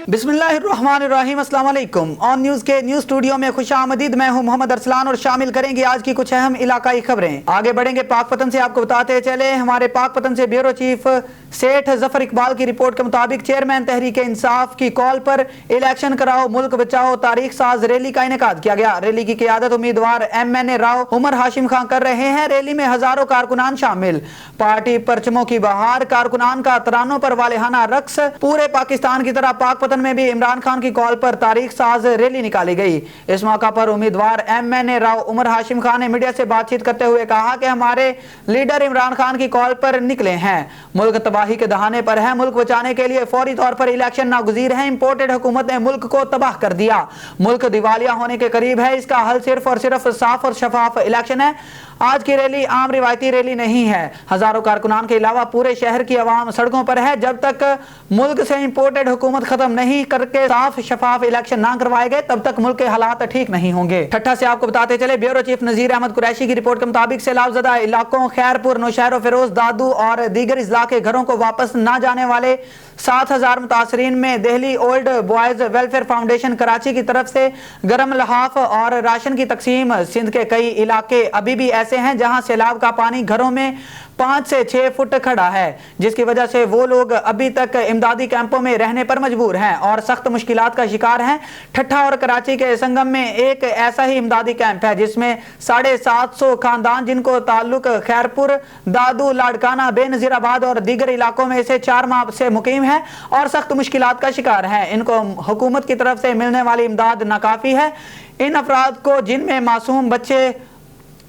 बिस्मिल्लाहिर्रहमानिर्रहीम, अस्सलाम वालेकुम। ऑन न्यूज के न्यूज स्टूडियो में खुशामदीद। मैं हूं मोहम्मद अरसलान और शामिल करेंगे आज की कुछ अहम इलाकाई खबरें। आगे बढ़ेंगे पाकपतन से। आपको बताते चले, हमारे पाकपतन से ब्यूरो चीफ सेठ जफर इकबाल की रिपोर्ट के मुताबिक चेयरमैन तहरीक इंसाफ की कॉल पर इलेक्शन कराओ मुल्क बचाओ तारीख साज रैली का इनेकाद किया गया। रैली की क़ियादत उम्मीदवार MNA राव उमर हाशिम खान कर रहे हैं। रैली में हजारों कारकुनान शामिल। पार्टी परचमों की बहार, कारकुनान का तरानों पर वालेहाना रक्स। पूरे पाकिस्तान की तरह पाकपतन में भी इमरान खान की कॉल पर तारीख साज रैली निकाली गई। इस मौका पर उम्मीदवार MNA राव उमर हाशिम खान ने मीडिया से बातचीत करते हुए कहा कि हमारे लीडर इमरान खान की कॉल पर निकले हैं। मुल्क तबाही के दहाने पर है। मुल्क बचाने के लिए फौरी तौर पर इलेक्शन नागुज़ीर है। इंपोर्टेड हुकूमत ने मुल्क को तबाह कर दिया। मुल्क दिवालिया होने के करीब है। इसका हल सिर्फ और सिर्फ साफ और शफाफ इलेक्शन है। आज की रैली आम रिवायती रैली नहीं है। हजारों कारकुनान के अलावा पूरे शहर की आवाम सड़कों पर है। जब तक मुल्क से इंपोर्टेड हुकूमत खत्म नहीं करके साफ शफाफ इलेक्शन ना करवाए गए तब तक मुल्क के हालात ठीक नहीं होंगे। ठट्ठा से आपको बताते चले, ब्यूरो चीफ नजीर अहमद कुरैशी की रिपोर्ट के मुताबिक सैलाबजदा इलाकों खैरपुर, नौशहर, फिरोज, दादू और दीगर इजला के घरों को वापस न जाने वाले 7000 मुतासरीन में Delhi old boys welfare foundation Karachi की तरफ से गर्म लहाफ और राशन की तकसीम। सिंध के कई इलाके अभी भी ऐसे हैं जहां सैलाब का पानी घरों में 5 से 6 फुट खड़ा है, जिसकी वजह से वो लोग अभी तक इमदादी कैंपों में रहने पर मजबूर हैं और सख्त मुश्किलात का शिकार हैं। ठट्ठा और कराची के संगम में एक ऐसा ही इमदादी कैंप है जिसमें 750 खानदान जिनको ताल्लुक खैरपुर, दादू, लाड़काना, बेनजीराबाद और दीगर इलाकों में से 4 माह से मुकीम है और सख्त मुश्किलात का शिकार हैं। इनको हुकूमत की तरफ से मिलने वाली इमदाद नाकाफी है। इन अफराद को, जिनमें मासूम बच्चे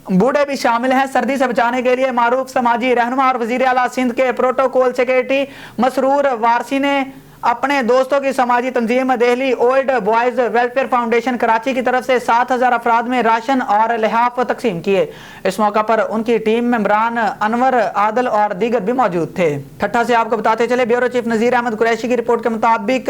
बूढ़े भी शामिल हैं, सर्दी से बचाने के लिए मारूफ समाजी रहनुमा और वजीर आला सिंध के प्रोटोकॉल सेक्रेटरी मसरूर वारसी ने अपने दोस्तों की समाजी तंजीम Delhi old boys welfare foundation Karachi की तरफ से 7000 अफराद में राशन और लिहाफ तकसीम किए। इस मौका पर उनकी टीम मेंबरान अनवर, आदल और दीगर भी मौजूद थे। ठट्ठा से आपको बताते चले, ब्यूरो चीफ नजीर अहमद कुरैशी की रिपोर्ट के मुताबिक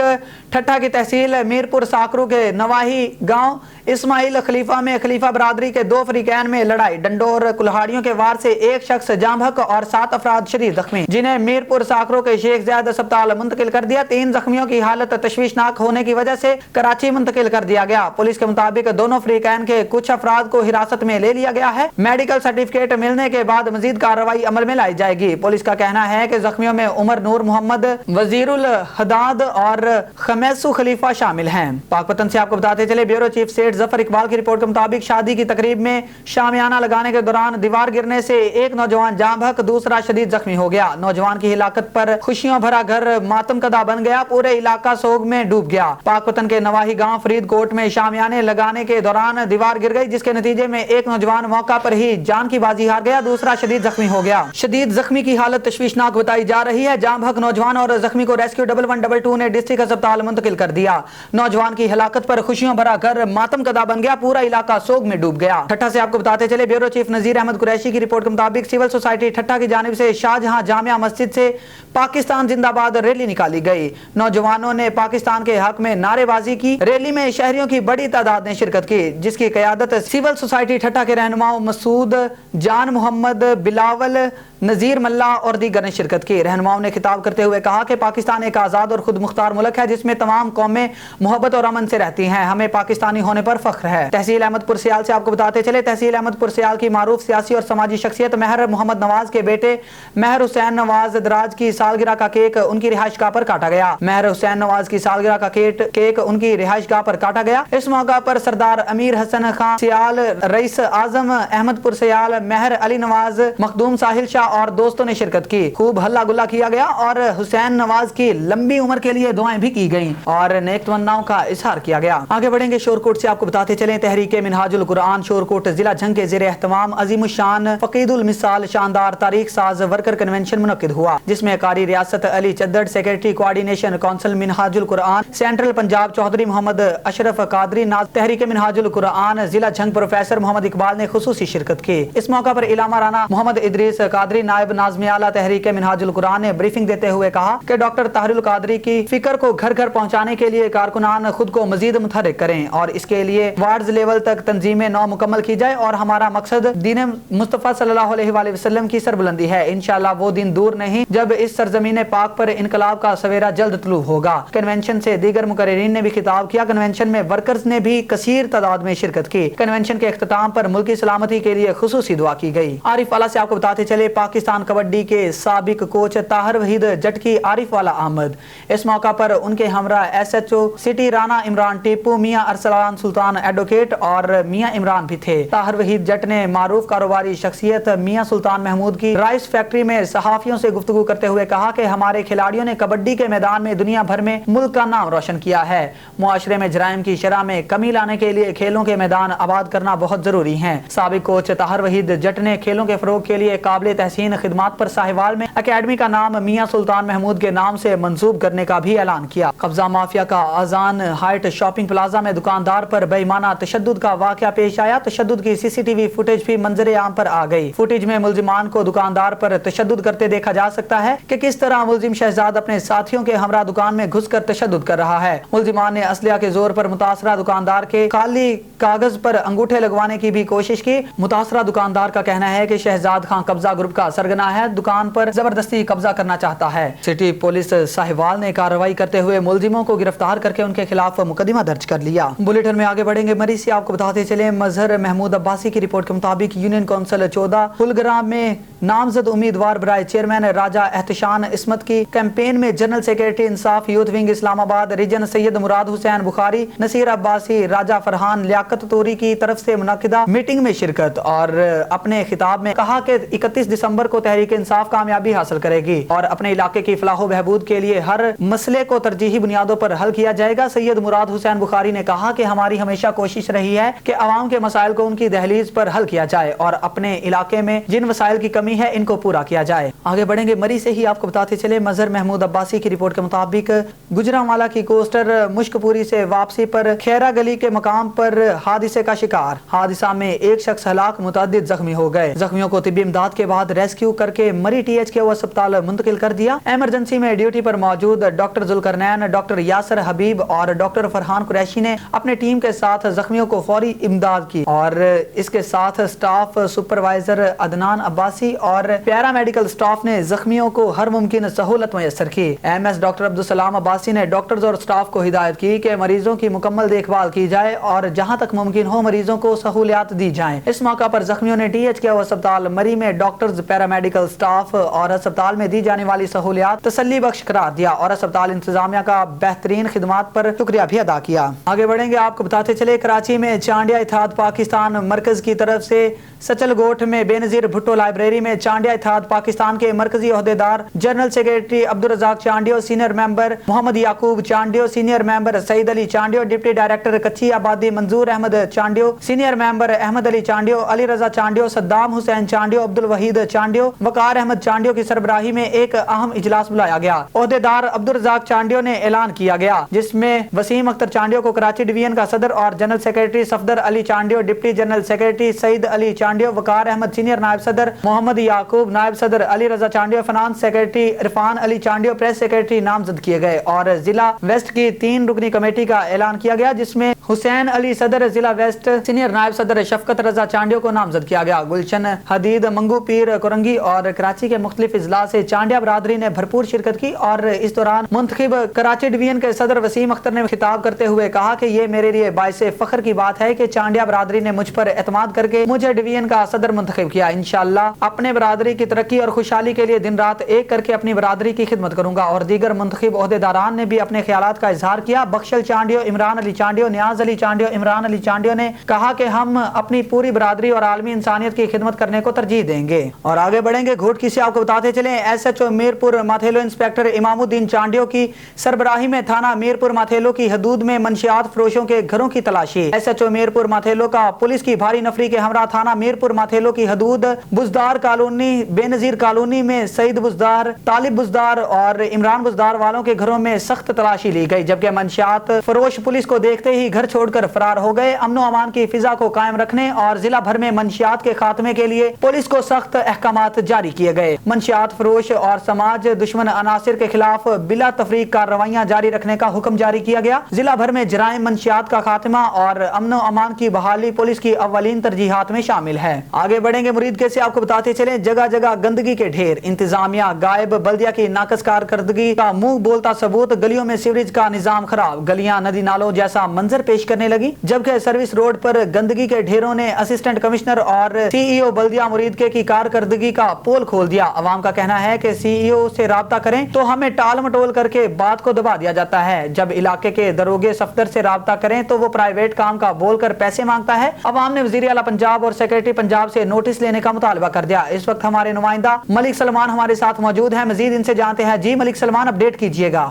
ठट्ठा की तहसील मीरपुर साकरू के नवाही गाँव इस्माइल खलीफा में खलीफा बरादरी के 2 फरीकैन में लड़ाई डंडोर कुल्हाड़ियों के वार से एक शख्स जाँ बहक और 7 अफराद शदीद जख्मी, जिन्हें मीरपुर साकरू के शेख ज़ैद अस्पताल मुंतकिल कर दिया। 3 जख्मियों की हालत तशवीशनाक होने की वजह से कराची मुंतकिल कर दिया गया। पुलिस के मुताबिक दोनों फरीकैन के कुछ अफराद को हिरासत में ले लिया गया है। मेडिकल सर्टिफिकेट मिलने के बाद मजीद कार्रवाई अमल में लाई जाएगी। पुलिस का कहना है कि जख्मियों में उमर नूर मोहम्मद, वजीरुल हदाद और खमैसू खलीफा शामिल हैं। पाकपतन से आपको बताते चले, ब्यूरो चीफ सेठ जफर इकबाल की रिपोर्ट के मुताबिक शादी की तकरीब में शामियाना लगाने के दौरान दीवार गिरने से एक नौजवान जाँ बहक, दूसरा शदीद जख्मी हो गया। नौजवान की हिलाकत पर खुशियों भरा घर मातमकदा बन गया। पूरे इलाका सोग में डूब गया। पाकपतन के नवाही गांव फरीदकोट में शामियाने लगाने के दौरान दीवार गिर गई, जिसके नतीजे में एक नौजवान मौका पर ही जान की बाजी हार गया, दूसरा शदीद जख्मी हो गया। शदीद जख्मी की हालत तशवीशनाक बताई जा रही है। जाँ बहक नौजवान और जख्मी को रेस्क्यू 1122 ने डिस्ट्रिक्ट अस्पताल मुंतकिल कर दिया। नौजवान की हिलाकत पर खुशियों भरा घर मातमकदा बन गया, पूरा इलाका सोग में डूब गया। ठट्ठा से आपको बताते चले, ब्यूरो चीफ नजीर अहमद कुरैशी की रिपोर्ट के मुताबिक सिविल सोसाइटी ठट्ठा की जानिब से शाहजहां जामिया मस्जिद से पाकिस्तान जिंदाबाद रैली निकाली गई। नौजवानों ने पाकिस्तान के हक में नारेबाजी की। रैली में शहरियों की बड़ी तादाद ने शिरकत की, जिसकी क़यादत सिविल सोसाइटी ठट्ठा के रहनुमाओं मसूद, जान मोहम्मद, बिलावल, नजीर मल्ला और दीगर ने शिरकत की। रहनुमाओं ने खिताब करते हुए कहा कि पाकिस्तान एक आज़ाद और खुद मुख्तार मुल्क है जिसमें तमाम कौमें मोहब्बत और अमन से रहती हैं। हमें पाकिस्तानी होने पर फख्र है। तहसील अहमदपुर सियाल से आपको बताते चले, तहसील अहमदपुर सियाल की मारूफ सियासी और समाजी शख्सियत महर मोहम्मद नवाज के बेटे महर हुसैन नवाज दराज की सालगिरह का केक उनकी रिहाइशगाह पर काटा गया। महर हुसैन नवाज की सालगिरह का केक उनकी रिहाइशगाह पर काटा गया। इस मौका पर सरदार अमीर हसन खान सियाल, रईस आजम अहमदपुर सियाल, महर अली नवाज, मखदूम साहिल शाह और दोस्तों ने शिरकत की। खूब हल्ला गुल्ला किया गया और हुसैन नवाज की लंबी उम्र के लिए दुआएं भी की गईं और नेक तमन्नाओं का इजहार किया गया। आगे बढ़ेंगे शोरकोट से आपको बताते चले, तहरीक मिनहाजुल कुरान शोरकोट जिला जंग के ज़ेरे एहतमाम अजीमुशान फकीदुल मिसाल शानदार तारीख साज वर्कर कन्वेंशन मुनक्किद हुआ, जिसमें Qari Riyasat Ali Chaddar, secretary coordination council Minhajul Quran central Punjab Chaudhry Mohammad Ashraf Qadri, Tehreek Minhajul Quran जिला जंग प्रोफेसर मोहम्मद इकबाल ने खुसूसी शिरकत की। इस मौका पर इलामा राना मोहम्मद इदरीस कादरी, नायब नाज़िम आला तहरीक मिनहाजुल कुरान ने ब्रीफिंग देते हुए कहा कि डॉक्टर ताहिरुल कादरी की फिक्र को घर घर पहुंचाने के लिए कारकुनान खुद को मजीद मुतहरिक करें और इसके लिए वार्ड लेवल तक तंजीमें नौ मुकम्मल की जाए और हमारा मकसद दीन मुस्तफ़ा सल्लल्लाहु अलैहि वसल्लम की सरबुलंदी है। इंशाअल्लाह वो दिन दूर नहीं जब इस सरजमीन पाक पर इनकलाब का सवेरा जल्द जल्द तलू होगा। कन्वेंशन से दीगर मुकर्रिरीन ने भी खिताब किया। कन्वेंशन में वर्कर्स ने भी कसीर तादाद में शिरकत की। कन्वेंशन के इख्तिताम पर मुल्की सलामती के लिए खुसूसी दुआ की गई। आरिफ वाला से आपको बताते चले, पाकिस्तान कबड्डी के साबिक कोच ताहिर वहीद जट की आरिफ वाला आमद। इस मौका पर उनके हमरा SHO सिटी राना इमरान टीपू, मियां अरसलान सुल्तान एडवोकेट और मियां इमरान भी थे। ताहिर वहीद जट ने मारूफ कारोबारी शख्सियत मियां सुल्तान महमूद की राइस फैक्ट्री में सहाफियों से गुफ्तगू करते हुए कहा कि हमारे खिलाड़ियों ने कबड्डी के मैदान में दुनिया भर में मुल्क का नाम रोशन किया है। मुआशरे में जराइम की शरह में कमी लाने के लिए खेलों के मैदान आबाद करना बहुत जरूरी है। साबिक कोच ताहिर वहीद जट ने खेलों के फरोग के लिए काबिल तहसीन खिदमात पर साहिवाल में अकेडमी का नाम मियां सुल्तान महमूद के नाम से मंसूब करने का भी ऐलान किया। कब्जा माफिया का आजान हाइट शॉपिंग प्लाजा में दुकानदार पर बेईमाना तशद्दुद का वाकया पेश आया। तशद्दुद की CCTV फुटेज भी मंजर आम पर आ गई। फुटेज में मुल्जिमान को दुकानदार पर तशद्दुद करते देखा जा सकता है कि किस तरह मुल्जिम शहजाद अपने साथियों के हमरा दुकान में घुसकर तशद्दुद कर रहा है। मुल्जिमान ने असलिया के जोर पर मुतासरा दुकानदार के खाली कागज पर अंगूठे लगवाने की भी कोशिश की। मुतासरा दुकानदार का कहना है कि शहजाद खान कब्जा ग्रुप का सरगना है, दुकान पर जबरदस्ती कब्जा करना चाहता है। सिटी पुलिस साहिवाल ने कार्रवाई करते हुए मुल्जिमों को गिरफ्तार करके उनके खिलाफ मुकदमा दर्ज कर लिया। बुलेटिन में आगे बढ़ेंगे। मरीज से आपको बताते चले, मजहर महमूद अब्बासी की रिपोर्ट के मुताबिक यूनियन काउंसिल 14 कुलग्राम में नामजद उम्मीदवार बराए चेयरमैन राजा एहतशान इस्मत की कैंपेन में general secretary Insaf youth wing Islamabad region Syed Murad Hussain Bukhari, Naseer Abbasi, Raja Farhan, Liaquat Turi की तरफ से मुनक्किदा मीटिंग में शिरकत। और अपने खिताब में कहा कि 31 दिसंबर को तहरीक इंसाफ कामयाबी हासिल करेगी और अपने इलाके की फलाह बहबूद के लिए हर मसले को तरजीही बुनियादों पर हल किया जाएगा। सैयद मुराद हुसैन बुखारी ने कहा कि हमारी हमेशा कोशिश रही है कि अवाम के मसाइल को उनकी दहलीज पर हल किया जाए और अपने इलाके में जिन मसाइल की कमी है इनको पूरा किया जाए। आगे बढ़ेंगे। मरी से ही आपको बताते चले, मजहर महमूद अब्बासी की रिपोर्ट के मुताबिक गुजरांवाला की कोस्टर मुश्कपुरी से वापसी पर खैरा गली के मकाम पर हादसे का शिकार। हादसा में एक शख्स हलाक, मुतअद्दिद जख्मी हो गए। जख्मियों को तिब्बी इमदाद के बाद रेस्क्यू करके मरी THQ अस्पताल मुंतकिल कर दिया। इमरजेंसी में ड्यूटी पर मौजूद डॉक्टर जुल्करनैन, डॉक्टर यासर हबीब और डॉक्टर फरहान कुरैशी ने अपने टीम के साथ जख्मियों को फौरी इमदाद की और इसके साथ स्टाफ सुपरवाइजर अदनान अब्बासी और पैरामेडिकल स्टाफ ने जख्मियों को हर मुमकिन सहूलत मैसर की। MS डॉक्टर अब्दुल सलाम अब्बासी ने डॉक्टर्स और स्टाफ को हिदायत की कि मरीजों की मुकम्मल देखभाल की जाए और जहां तक मुमकिन हो मरीजों को सहूलियात दी जाएं। इस मौका पर जख्मियों ने THQ अस्पताल मरी में डॉक्टर्स, पैरामेडिकल स्टाफ और अस्पताल में दी जाने वाली सहूलियात तसल्ली बख्श करार दिया और अस्पताल इंतजामिया का बेहतरीन खिदमात पर शुक्रिया भी अदा किया। आगे बढ़ेंगे। आपको बताते चले, कराची में चांडिया इत्तेहाद पाकिस्तान मरकज की तरफ से सचलगोठ में बेनजीर भुट्टो लाइब्रेरी में चांडिया इत्तेहाद पाकिस्तान के मरकजी ओहदेदार general secretary Abdul Razzaq Chandio, senior member Mohammad Yaqoob Chandio, senior member Saeed Ali Chandio, deputy director कच्ची आबादी मंजूर अहमद चांडियो, सीनियर मेंबर अहमद अली चांडियो, अली रजा चांडियो, सद्दाम हुसैन चांडियो, अब्दुल वहीद चांडियो, वकार अहमद चांडियो की सरबराही में एक अहम इजलास बुलाया गया। ओहदेदार अब्दुल रज़ाक चांडियो ने ऐलान किया गया जिसमें वसीम अख्तर चांडियो को कराची डिवीजन का सदर और general secretary Safdar Ali Chandio, deputy general secretary Saeed Ali Chandio, Waqar Ahmed senior नायब सदर, मोहम्मद याकूब नायब सदर, Ali Raza Chandio finance secretary, Irfan Ali Chandio press secretary नामजद किए गए और जिला वेस्ट की 3 रुकनी कमेटी का ऐलान किया गया जिसमें हुसैन अली सदर जिला वेस्ट, सीनियर नायब सदर शफकत रजा चांडियो को नामजद किया गया। गुलशन हदीद, मंगू पीर कुरंगी और कराची के मुख्तलिफ इजला से चांडिया बरादरी ने भरपूर शिरकत की और इस दौरान मुंतखिब कराची डिवीजन के सदर वसीम अख्तर ने खिताब करते हुए कहा कि ये मेरे लिए बाइसे फख्र की बात है कि चांडिया बरादरी ने मुझ पर एतमाद करके मुझे डिवीजन का सदर मुंतखिब किया। इंशाअल्लाह अपने बरादरी की तरक्की और खुशहाली के लिए दिन रात एक करके अपनी बरादरी की खिदमत करूंगा। और दीगर मुंतखिब ओहदेदारान ने भी अपने ख्यालात का इजहार किया। बख्शल चांडियो, इमरान अली चांडियो, नियाज अली चांडियो, इमरान अली चांडियो ने कहा कि हम अपनी पूरी बरादरी और आलमी इंसानियत की खिदमत करने को तरजीह देंगे। और आगे बढ़ेंगे। घोटकी से आपको बताते चले, SHO मीरपुर माथेलो इंस्पेक्टर इमामुद्दीन चांडियो की सरबराही में थाना मीरपुर माथेलो की हदूद में मंशियात फरोशों के घरों की तलाशी। SHO मीरपुर माथेलो का पुलिस की भारी नफरी के हमरा थाना मीरपुर माथेलो की हदूद बुजदार कॉलोनी, बेनजीर कॉलोनी में सईद बुजदार, तालिब बुजदार और इमरान बुजदार वालों के घरों में सख्त तलाशी ली गई जबकि मंशियात फरोश पुलिस को देखते ही घर छोड़कर फरार हो गए। अमनो अमान की फिजा को कायम रखने और जिला भर में मंशियात के खात्मे के लिए पुलिस को सख्त अहकामात जारी किए गए। मंशियात फरोश और समाज दुश्मन अनासिर के खिलाफ बिला तफरीक कार्रवाइयां जारी रखने का हुक्म जारी किया गया। जिला भर में जराइम, मंशियात का खात्मा और अमनो अमान की बहाली पुलिस की अव्वलीन तरजीहात में शामिल है। आगे बढ़ेंगे। मुरीदके से आपको बताते चले जगह जगह गंदगी के ढेर, इंतजामिया गायब, बल्दिया की नाकस कारकर्दगी का मुंह बोलता सबूत, गलियों में सीवरेज का निजाम खराब, गलियां नदी नालों जैसा मंजर पेश करने लगी। जबकि सर्विस रोड पर गंदगी के ढेरों ने असिस्टेंट कमिश्नर और सीईओ बल्दिया मुरीदके की कारकर्दगी का पोल खोल दिया। अवाम का कहना है कि सीईओ से राब्ता करें तो हमें टाल मटोल करके बात को दबा दिया जाता है, जब इलाके के दरोगे सफदर से राब्ता करें तो वो प्राइवेट काम का बोलकर पैसे मांगता है। अवाम ने वजीर आला पंजाब और सेक्रेटरी पंजाब से नोटिस लेने का मुतालबा कर दिया। इस वक्त हमारे नुमाइंदा मलिक सलमान हमारे साथ मौजूद हैं, मजीद इनसे जानते हैं। जी मलिक सलमान, अपडेट कीजिएगा।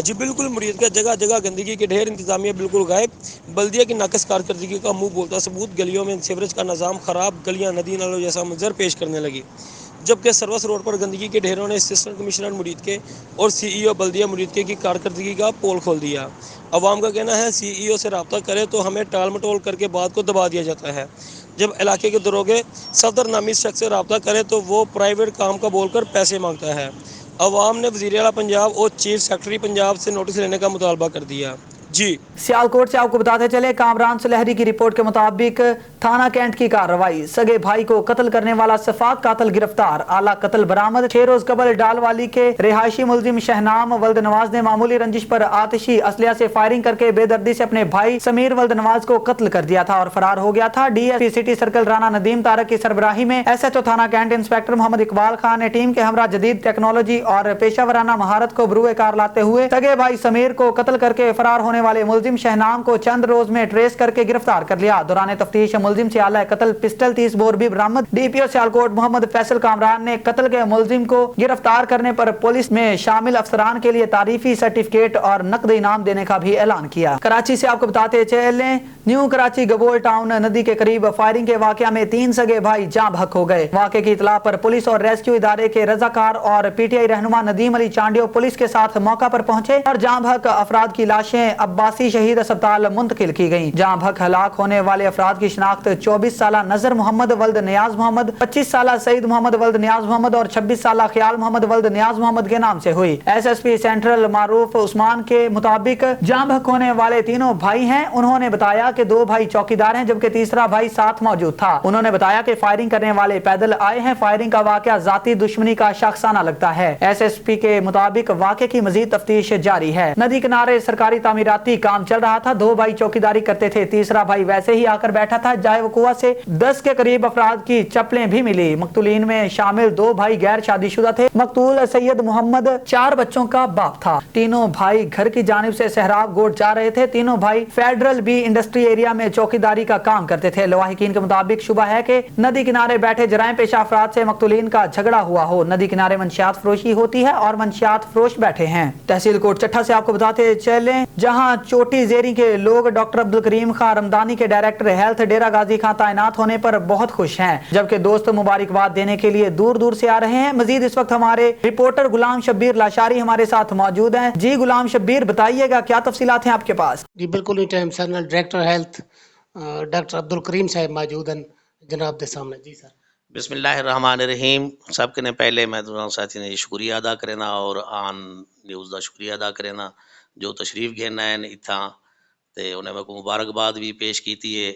जी बिल्कुल, मुरीद का जगह जगह गंदगी के ढेर, इंतजामिया बिल्कुल गायब, बल्दिया की नाकस कारकर्दगी का मुंह बोलता सबूत, गलियों में सीवरेज का निज़ाम खराब, गलियां नदी नालों जैसा मंजर पेश करने लगी। जबकि सर्विस रोड पर गंदगी के ढेरों ने असिस्टेंट कमिश्नर मुरीदके और सीईओ बल्दिया मुरीदके की कारकर्दगी का पोल खोल दिया। अवाम का कहना है सीईओ से रब्ता करे तो हमें टाल मटोल करके बात को दबा दिया जाता है, जब इलाके के दरोगे सफदर नामी शख्स से रब्ता करे तो वो प्राइवेट काम का बोलकर पैसे मांगता है। अवाम ने वज़ीर आला पंजाब और चीफ सेक्रेटरी पंजाब से नोटिस लेने का मुतालबा कर दिया। जी सियालकोट से आपको बताते चले, कामरान सुलहरी की रिपोर्ट के मुताबिक थाना कैंट की कार्रवाई, सगे भाई को कत्ल करने वाला सफाक कातिल गिरफ्तार, आला कत्ल बरामद। 6 रोज कबल डालवाली के रिहायशी मुलजिम शहनाम वल्द नवाज ने मामूली रंजिश पर आतिशी असलिया से फायरिंग करके बेदर्दी से अपने भाई समीर वल्द नवाज को कत्ल कर दिया था और फरार हो गया था। DSP city circle Rana Nadeem Tariq की सरबराही में एसएचओ थाना कैंट इंस्पेक्टर मोहम्मद इकबाल खान ने टीम के हमरा जदीद टेक्नोलॉजी और पेशावराना महारत को बरूए कार लाते हुए सगे भाई समीर को कत्ल करके फरार होने वाले मुलजिम शहनाम को चंद रोज में ट्रेस करके गिरफ्तार कर लिया। दौरान तफ्तीश मुलजिम से आला कत्ल पिस्टल 30 बोर भी बरामद। डीपीओ सियालकोट मोहम्मद फैसल कामरान ने कत्ल के मुलजिम को गिरफ्तार करने पर पुलिस में शामिल अफसरान के लिए तारीफी सर्टिफिकेट और नकद इनाम देने का भी ऐलान किया। कराची से आपको बताते चले, न्यू कराची गबोल टाउन नदी के करीब फायरिंग के वाकया में 3 सगे भाई जाँ बहक हो गए। वाकये की इतला पर पुलिस और रेस्क्यू इदारे के रजाकार और पीटीआई रहनुमा नदीम अली चांडियो पुलिस के साथ मौका पर पहुंचे और जाँ बहक अफराद की लाशें अब्बासी शहीद अस्पताल मुंतकिल की गयी। जाँ बहक हलाक होने वाले अफराद की शिनाख्त 24 साल नजर मोहम्मद वल्द नियाज मोहम्मद, 25 साल सईद मोहम्मद वल्द नियाज मोहम्मद और 26 साल ख्याल मोहम्मद वल्द नियाज मोहम्मद के नाम से हुई। एसएसपी सेंट्रल मारूफ उस्मान के मुताबिक जाँ बहक होने वाले तीनों भाई हैं। उन्होंने बताया कि 2 भाई चौकीदार हैं जबकि तीसरा भाई साथ मौजूद था। उन्होंने बताया कि फायरिंग करने वाले पैदल आए हैं। फायरिंग का वाकया जाती दुश्मनी का शख्साना लगता है। एसएसपी के मुताबिक वाकये की मजीद तफ्तीश जारी है। नदी किनारे सरकारी तामीराती काम चल रहा था। 2 भाई चौकीदारी करते थे, तीसरा भाई वैसे ही आकर बैठा था। जाए वकुआ से 10 के करीब अफराद की चप्पलें भी मिली। मकतूलीन में शामिल 2 भाई गैर शादीशुदा थे। मकतूल सैयद मोहम्मद 4 बच्चों का बाप था। तीनों भाई घर की जानिब से सहराब गोट जा रहे थे। तीनों भाई फेडरल बी इंडस्ट्री एरिया में चौकीदारी का काम करते थे। लवाहिकीन के मुताबिक शुबा है कि नदी किनारे बैठे जराइम पेशा अफराद से मकतूलीन का झगड़ा हुआ हो। नदी किनारे मंशियात फरोशी होती है और मंशियात फरोश बैठे हैं। तहसील कोट चट्ठा से आपको बताते चले, जहां चोटी जेरी के लोग डॉक्टर अब्दुल करीम खान रमदानी के डायरेक्टर हेल्थ डेरा गाजी खान तैनात होने पर बहुत खुश हैं, जबकि दोस्त मुबारकबाद देने के लिए दूर दूर से आ रहे हैं। मजीद इस वक्त हमारे रिपोर्टर गुलाम शब्बीर लाशारी हमारे साथ मौजूद हैं। जी गुलाम शब्बीर, बताइएगा क्या तफसीलात हैं आपके पास? जी बिल्कुल, इस time sir director health doctor Abdul Karim sahab मौजूद हैं जनाब के सामने। जी सर। बिस्मिल्लाहिर्रहमानिर्रहीम। सब ने पहले मैं साथी ने शुक्रिया अदा करना और आन न्यूज़ का शुक्रिया अदा करना जो तशरीफ घेना है इतना ते उन्हें मैं को मुबारकबाद भी पेश की है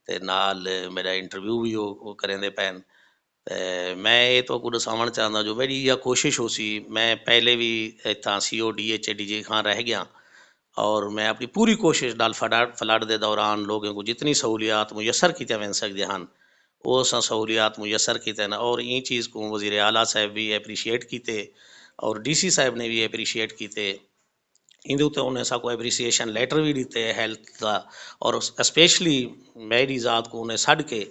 ते नाल मेरा इंटरव्यू भी वो करेंदे पैन। मैं ये तो कुछ दसावण चाहता जो मेरी यह कोशिश हो सी, मैं पहले भी इतना CODH खां रह गया और मैं अपनी पूरी कोशिश डाल फ्लड के दौरान लोगों को जितनी सहूलियात मुयसर की वन सकते हैं वो सहूलियात मुयसर की और ये चीज़ को वज़ीर आला साहब भी एप्रीशिएट किते और DC साहब ने भी एप्रीशिएट किते। इंदे उत्ते उन्हें साको एप्रीसिएशन लेटर भी दिते हेल्थ का और स्पेशली मेरी ज़ात को उन्हें सड़ के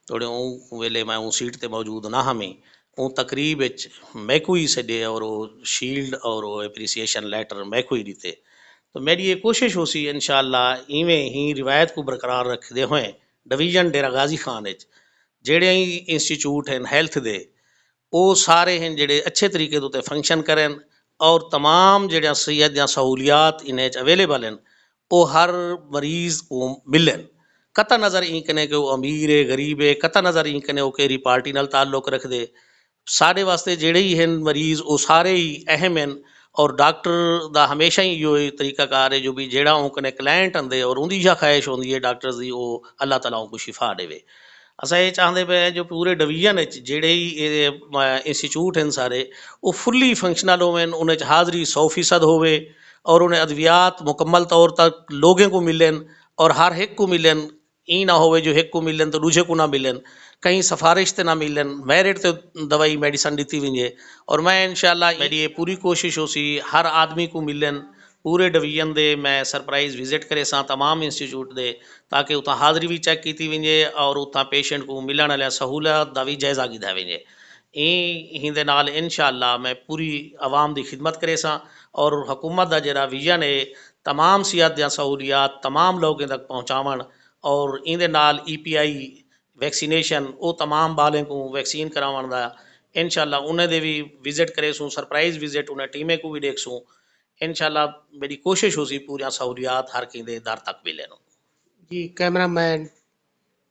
थोड़े वेले मैं सीट ते मौजूद ना हमें तकरीब मैं को ही सॾे और वो शील्ड और वो एप्रीसिएशन लेटर मैं को ही दिते। तो मेरी ये कोशिश हो सी इंशाअल्लाह इवें ही रिवायत को बरकरार रखते हुए डिवीजन डेरा गाजी खान जेड़े ही इंस्टीट्यूट हैं हेल्थ दे वो सारे हैं जेड़े अच्छे तरीके तो फंक्शन करें और तमाम जड़ियाँ सेहत या सहूलियात इन्हें अवेलेबल हैं वो हर मरीज़ को मिलन। कता नज़र ई कने कि वो अमीर है गरीब है, कता नज़र ई कने वो केरी पार्टी नाल ताल्लुक रख दे। साढ़े वास्ते जेड़े ही हैं मरीज़ वो सारे ही अहम हैं और डॉक्टर दा हमेशा ही यो तरीकाकार है जो भी जेड़ा कने क्लाइंट आंदे और उनकी यह ख्वाहिश होंदी है डॉक्टर की वो अल्लाह ताला को शिफा देवे ਅਸਾਂ ਇਹ ਚਾਹੁੰਦੇ ਪਏ ਹਾਂ ਜੋ ਪੂਰੇ ਡਿਵੀਜ਼ਨ ਵਿੱਚ ਜਿਹੜੇ ਹੀ ਇੰਸਟੀਚਿਊਟ ਹਨ ਸਾਰੇ ਉਹ ਫੁੱਲੀ ਫੰਕਸ਼ਨਲ ਹੋਵਣ, ਉਹਨਾਂ 'ਚ ਹਾਜ਼ਰੀ 100% ਹੋਵੇ और उन्हें अद्वियात मुकम्मल तौर तक लोगों को मिलन और हर एक को मिलन, ई ना होवे जो एक को मिलन तो दूसरे को ना मिलन, कहीं सिफारिश ते ना मिलन, मेरिट ते दवाई मेडिसन दी वजे। और मैं इंशाल्लाह मेरी ये पूरी कोशिश हो सी हर आदमी को मिलन पूरे डिवीजन दे। मैं सरप्राइज़ विजिट करे सां तमाम इंस्टीट्यूट दे ताकि उतां हाज़री भी चेक की वजे और उतां पेशेंट को मिलण वाली सहूलत दा भी जायज़ा कीता वजे। हिंदे नाल इंशाअल्लाह मैं पूरी आवाम की खिदमत करे सां और हुकूमत का जिहड़ा विजन है तमाम सिहत दी सहूलियात तमाम लोगों तक पहुँचावन और इहदे नाल EPI वैक्सीनेशन वो तमाम बालें को वैक्सीन करावन दा इंशाअल्लाह उन्हें दे भी विजिट करे सूँ, सरप्राइज़ विजिट उन्हें टीमें को भी देख सूँ। इंशाअल्लाह मेरी कोशिश हो सी पूरी सहूलियात हर किसी दर तक मिले। जी कैमरा मैन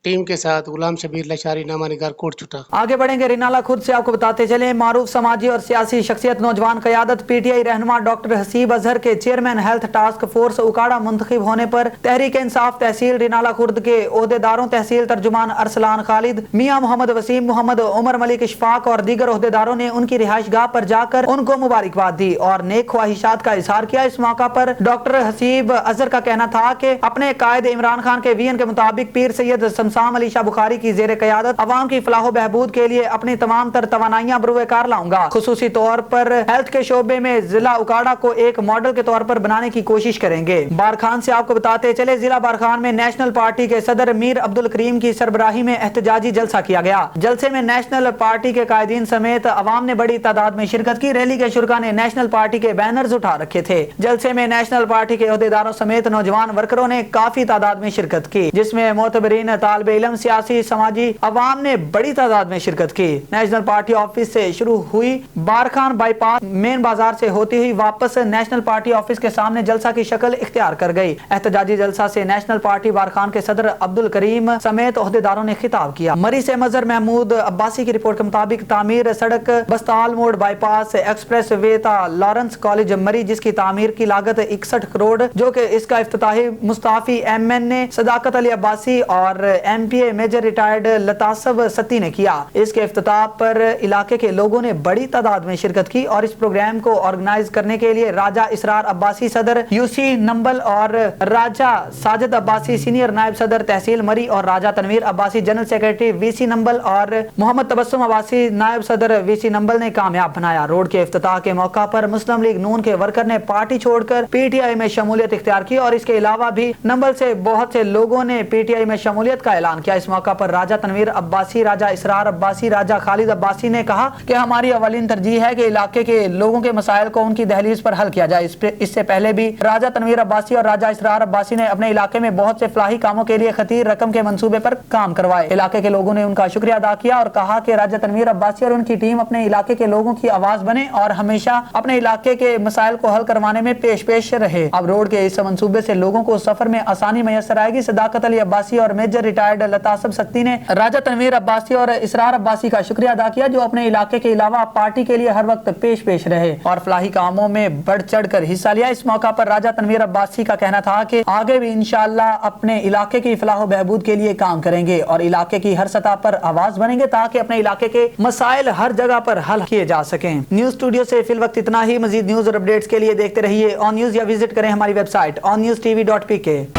टीम के साथ गुलाम शबीर लशारी, नामा निगार, कोट छुटा। आगे बढ़ेंगे रिनाला खुर्द से आपको बताते चले मारूफ समाजी और सियासी शख्सियत नौजवान क़यादत PTI रहनुमा डॉक्टर हसीब अजहर के chairman health task force Okara मुंतखब होने पर तहरीक इंसाफ तहसील रिनाला खुर्द के ओहदेदारों तहसील तर्जुमान अरसलान खालिद, मियाँ मोहम्मद वसीम मोहम्मद, उमर मलिक इशफाक और दीगर ओहदेदारों ने उनकी रिहाइश गाह पर जाकर उनको मुबारकबाद दी और नेक ख्वाहिशात का इजहार किया। इस मौका पर डॉक्टर हसीब अजहर का कहना था कि अपने कायद इमरान खान के विजन के मुताबिक पीर सैयद शमसाम अली शाह बुखारी की जेर क़यादत अवाम की फलाह बहबूद के लिए अपनी तमाम तर तवानाइयां बरूकार लाऊंगा। खुसूसी तौर पर हेल्थ के शोबे में जिला उकाड़ा को एक मॉडल के तौर पर बनाने की कोशिश करेंगे। बारखान से आपको बताते चले जिला बारखान में नेशनल पार्टी के सदर मीर अब्दुल करीम की सरबराही में एहतजाजी जलसा किया गया। जलसे में नेशनल पार्टी के कायदीन समेत अवाम ने बड़ी तादाद में शिरकत की। रैली के शुरा ने नेशनल पार्टी के बैनर्स उठा रखे थे। जलसे में नेशनल पार्टी के ओहदेदारों समेत नौजवान वर्करों ने काफी तादाद में शिरकत की, जिसमें मोतबरीन, तालिब इल्म, सियासी समाजी अवाम ने बड़ी तादाद में शिरकत की। नेशनल पार्टी ऑफिस से शुरू हुई बारखान बाईपास मेन बाजार से होती हुई वापस नेशनल पार्टी ऑफिस के सामने जलसा की शक्ल इख्तियार कर गई। एहतजाजी जलसा से नेशनल पार्टी बारखान के सदर अब्दुल करीम समेत ओहदेदारों ने खिताब किया। मरी से मजहर महमूद अब्बासी की रिपोर्ट के मुताबिक तामीर सड़क बस्ताल मोड़ बाईपास एक्सप्रेस वे था लॉरेंस कॉलेज मरी, जिसकी तामीर की लागत 61 करोड़, जो कि इसका इफ्तिताही मुस्ताफी MN सदाकत अली अब्बासी और MPA मेजर रिटायर्ड लतासब सत्ती ने किया। इसके इफ्तिताह पर इलाके के लोगों ने बड़ी तादाद में शिरकत की और इस प्रोग्राम को ऑर्गेनाइज करने के लिए राजा इसरार अब्बासी सदर UC नंबल और राजा साजिद अब्बासी सीनियर नायब सदर तहसील मरी और Raja Tanveer Abbasi general secretary VC नंबल और मोहम्मद तबस्सुम अब्बासी नायब सदर VC नंबल ने कामयाब बनाया। रोड के इफ्तिताह के मौका पर मुस्लिम लीग नून के वर्कर ने पार्टी छोड़कर PTI में शमूलियत इख्तियार की और इसके अलावा भी नंबल से बहुत से लोगों ने PTI में शमूलियत का ऐलान किया। इस मौका पर राजा तनवीर अब्बासी, राजा इसरार अब्बासी, राजा खालिद अब्बासी ने कहा कि हमारी अवलीन तरजीह है कि इलाके के लोगों के मसाइल को उनकी दहलीज पर हल किया जाए। इससे पहले भी राजा तनवीर अब्बासी और राजा इसरार अब्बासी ने अपने इलाके में बहुत से फलाही कामों के लिए खतीर रकम के मंसूबे पर काम करवाए। इलाके के लोगों ने उनका शुक्रिया अदा किया और कहा कि राजा तनवीर अब्बासी और उनकी टीम अपने इलाके के लोगों की आवाज बने और हमेशा अपने इलाके के मसाइल को हल करवाने में पेश रहे। अब रोड के इस मंसूबे से लोगों को सफर में आसानी मैसर आएगी। सदाकत अली अब्बासी और मेजर रिटायर्ड लतासब सत्ती ने राजा तनवीर अब्बासी और इसरार अब्बासी का शुक्रिया अदा किया, जो अपने इलाके के अलावा पार्टी के लिए हर वक्त पेश रहे और फलाही कामों में बढ़ चढ़ कर हिस्सा लिया। इस मौका पर राजा तनवीर अब्बासी का कहना था कि आगे भी इंशाअल्लाह अपने इलाके की फलाह बहबूद के लिए काम करेंगे और इलाके की हर सतह पर आवाज बनेंगे ताकि अपने इलाके के मसाइल हर जगह पर हल किए जा सकें। न्यूज स्टूडियो से फिल वक्त इतना ही। मजीद न्यूज और अपडेट्स के लिए देखते रहिए ऑन न्यूज या विजिट करें हमारी वेबसाइट onnewstv.pk।